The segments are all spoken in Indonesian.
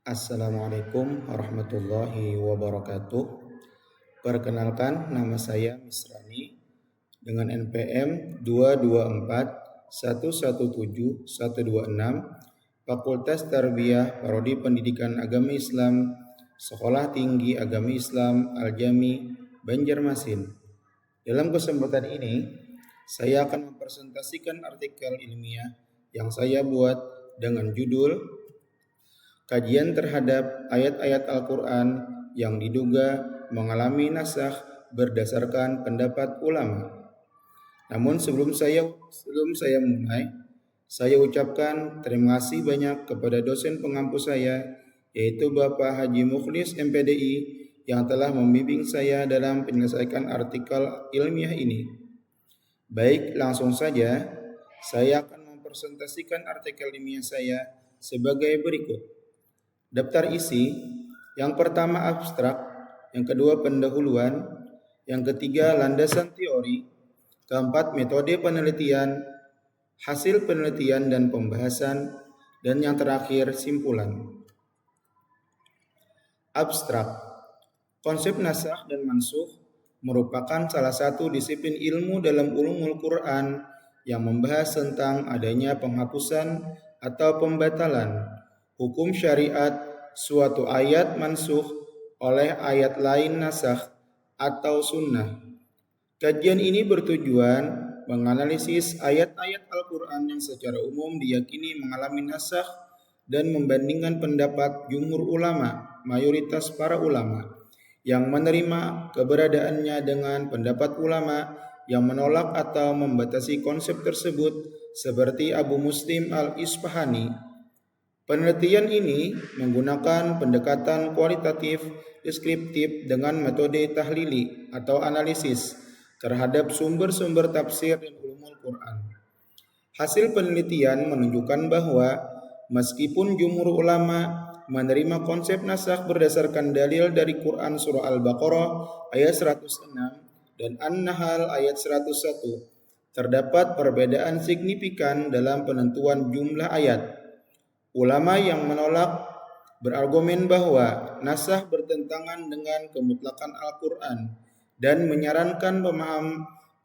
Assalamualaikum warahmatullahi wabarakatuh. Perkenalkan, nama saya Misrani dengan NPM 224117126, Fakultas Tarbiyah Prodi Pendidikan Agama Islam, Sekolah Tinggi Agama Islam Al-Jami, Banjarmasin. Dalam kesempatan ini, saya akan mempresentasikan artikel ilmiah yang saya buat dengan judul Kajian terhadap ayat-ayat Al-Quran yang diduga mengalami nasakh berdasarkan pendapat ulama. Namun sebelum saya mulai, saya ucapkan terima kasih banyak kepada dosen pengampu saya, yaitu Bapak Haji Mukhlis MPDI, yang telah membimbing saya dalam menyelesaikan artikel ilmiah ini. Baik, langsung saja, saya akan mempresentasikan artikel ilmiah saya sebagai berikut. Daftar isi, yang pertama abstrak, yang kedua pendahuluan, yang ketiga landasan teori, keempat metode penelitian, hasil penelitian dan pembahasan, dan yang terakhir simpulan. Abstrak. Konsep nasakh dan mansukh merupakan salah satu disiplin ilmu dalam ulumul Quran yang membahas tentang adanya penghapusan atau pembatalan hukum syariat suatu ayat mansukh oleh ayat lain nasakh atau sunnah. Kajian ini bertujuan menganalisis ayat-ayat Al-Quran yang secara umum diyakini mengalami nasakh dan membandingkan pendapat jumhur ulama, mayoritas para ulama, yang menerima keberadaannya dengan pendapat ulama yang menolak atau membatasi konsep tersebut seperti Abu Muslim al-Isfahani. Penelitian ini menggunakan pendekatan kualitatif deskriptif dengan metode tahlili atau analisis terhadap sumber-sumber tafsir dan ulumul Quran. Hasil penelitian menunjukkan bahwa meskipun jumhur ulama menerima konsep nasakh berdasarkan dalil dari Quran surah Al-Baqarah ayat 106 dan An-Nahl ayat 101, terdapat perbedaan signifikan dalam penentuan jumlah ayat. Ulama yang menolak berargumen bahwa nasakh bertentangan dengan kemutlakan Al-Quran dan menyarankan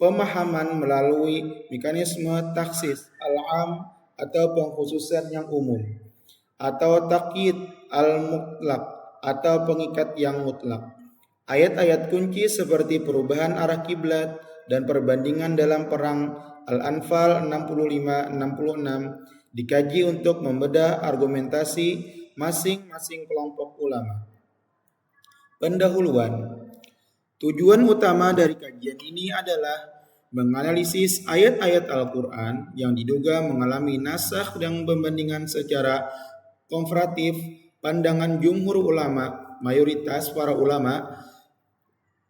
pemahaman melalui mekanisme taksis al-am atau pengkhususan yang umum, atau takyid al-mutlak atau pengikat yang mutlak. Ayat-ayat kunci seperti perubahan arah kiblat dan perbandingan dalam perang Al-Anfal 65-66 dikaji untuk membedah argumentasi masing-masing kelompok ulama. Pendahuluan. Tujuan utama dari kajian ini adalah menganalisis ayat-ayat Al-Quran yang diduga mengalami nasakh dan pembandingan secara komparatif pandangan jumhur ulama, mayoritas para ulama,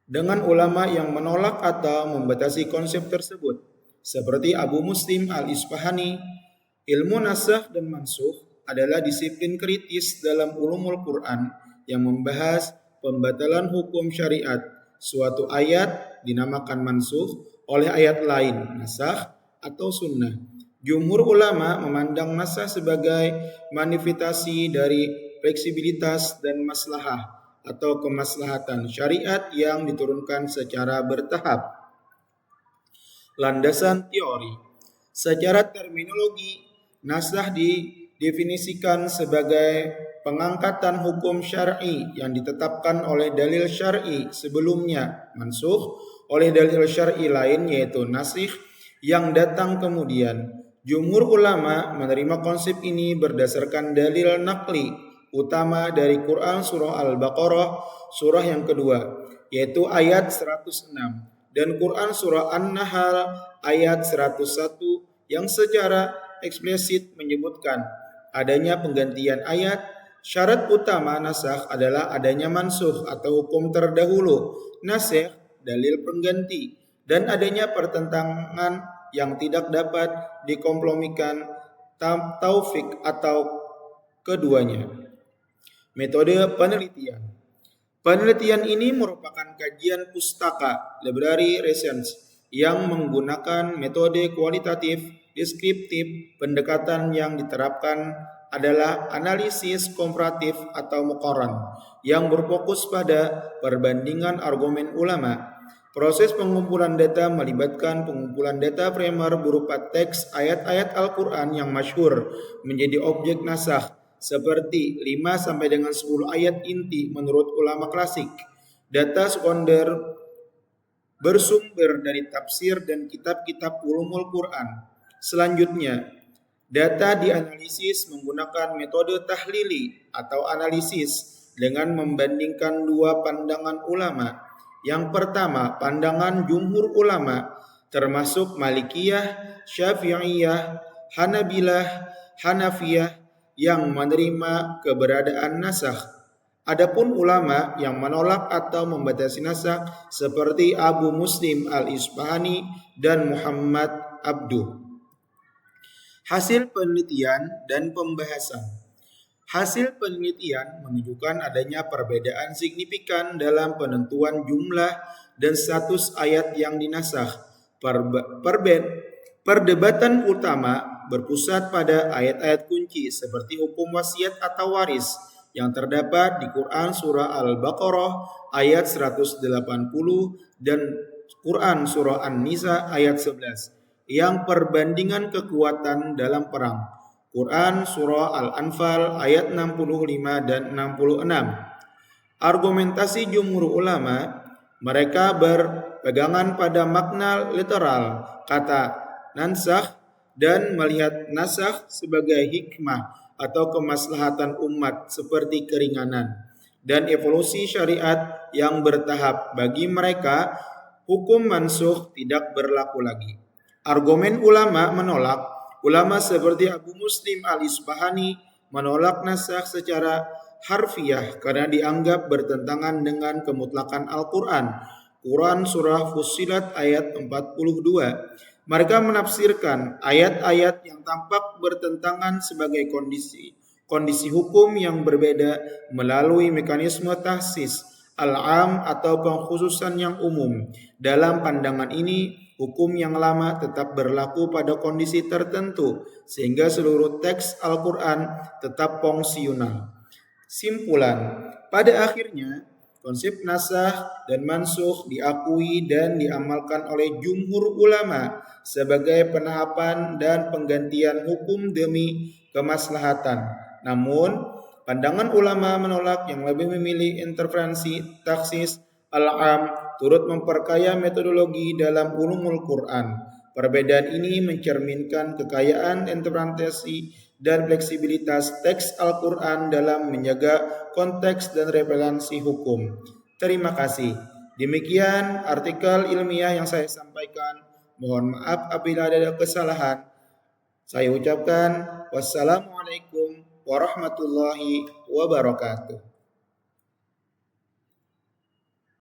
dengan ulama yang menolak atau membatasi konsep tersebut, seperti Abu Muslim al-Isfahani. Ilmu nasakh dan mansukh adalah disiplin kritis dalam ulumul Quran yang membahas pembatalan hukum syariat. Suatu ayat dinamakan mansukh oleh ayat lain, nasakh atau sunnah. Jumhur ulama memandang nasakh sebagai manifestasi dari fleksibilitas dan maslahah atau kemaslahatan syariat yang diturunkan secara bertahap. Landasan teori. Secara terminologi, nasakh didefinisikan sebagai pengangkatan hukum syar'i yang ditetapkan oleh dalil syar'i sebelumnya, mansukh oleh dalil syar'i lain yaitu nasikh yang datang kemudian. Jumhur ulama menerima konsep ini berdasarkan dalil naqli utama dari Quran surah Al-Baqarah surah yang kedua, yaitu ayat 106, dan Quran surah An-Nahl ayat 101 yang secara eksplisit menyebutkan adanya penggantian ayat. Syarat utama nasakh adalah adanya mansukh atau hukum terdahulu, nasikh dalil pengganti, dan adanya pertentangan yang tidak dapat dikompromikan, taufik atau keduanya. Metode penelitian. Penelitian ini merupakan kajian pustaka, library research, yang menggunakan metode kualitatif deskriptif pendekatan yang diterapkan adalah analisis komparatif atau muqaran yang berfokus pada perbandingan argumen ulama. Proses pengumpulan data melibatkan pengumpulan data primer berupa teks ayat-ayat Al-Quran yang masyhur menjadi objek nasakh seperti 5 sampai dengan 10 ayat inti menurut ulama klasik. Data sekunder bersumber dari tafsir dan kitab-kitab ulumul Quran. Selanjutnya, data dianalisis menggunakan metode tahlili atau analisis dengan membandingkan dua pandangan ulama. Yang pertama, pandangan jumhur ulama termasuk Malikiyah, Syafi'iyah, Hanabilah, Hanafiyah yang menerima keberadaan nasakh. Adapun ulama yang menolak atau membatasi nasakh seperti Abu Muslim Al-Isfahani dan Muhammad Abduh. Hasil penelitian dan pembahasan. Hasil penelitian menunjukkan adanya perbedaan signifikan dalam penentuan jumlah dan status ayat yang dinasakh. Perdebatan utama berpusat pada ayat-ayat kunci seperti hukum wasiat atau waris yang terdapat di Quran Surah Al-Baqarah ayat 180 dan Quran Surah An-Nisa ayat 11 yang perbandingan kekuatan dalam perang. Quran Surah Al-Anfal ayat 65 dan 66. Argumentasi jumhur ulama, mereka berpegangan pada makna literal kata nansakh dan melihat nasakh sebagai hikmah atau kemaslahatan umat seperti keringanan dan evolusi syariat yang bertahap. Bagi mereka, hukum mansukh tidak berlaku lagi. Argumen ulama menolak. Ulama seperti Abu Muslim Al-Isfahani menolak nasakh secara harfiah karena dianggap bertentangan dengan kemutlakan Al-Quran. Quran Surah Fussilat ayat 42. Mereka menafsirkan ayat-ayat yang tampak bertentangan sebagai kondisi hukum yang berbeda melalui mekanisme tahsis al-am atau pengkhususan yang umum. Dalam pandangan ini, hukum yang lama tetap berlaku pada kondisi tertentu sehingga seluruh teks Al-Quran tetap fungsional. Simpulan, pada akhirnya konsep nasakh dan mansukh diakui dan diamalkan oleh jumhur ulama sebagai penahapan dan penggantian hukum demi kemaslahatan. Namun, pandangan ulama menolak yang lebih memilih interferensi taksis al-am turut memperkaya metodologi dalam ulumul Quran. Perbedaan ini mencerminkan kekayaan interpretasi dan fleksibilitas teks Al-Quran dalam menjaga konteks dan relevansi hukum. Terima kasih. Demikian artikel ilmiah yang saya sampaikan. Mohon maaf apabila ada kesalahan. Saya ucapkan wassalamualaikum warahmatullahi wabarakatuh.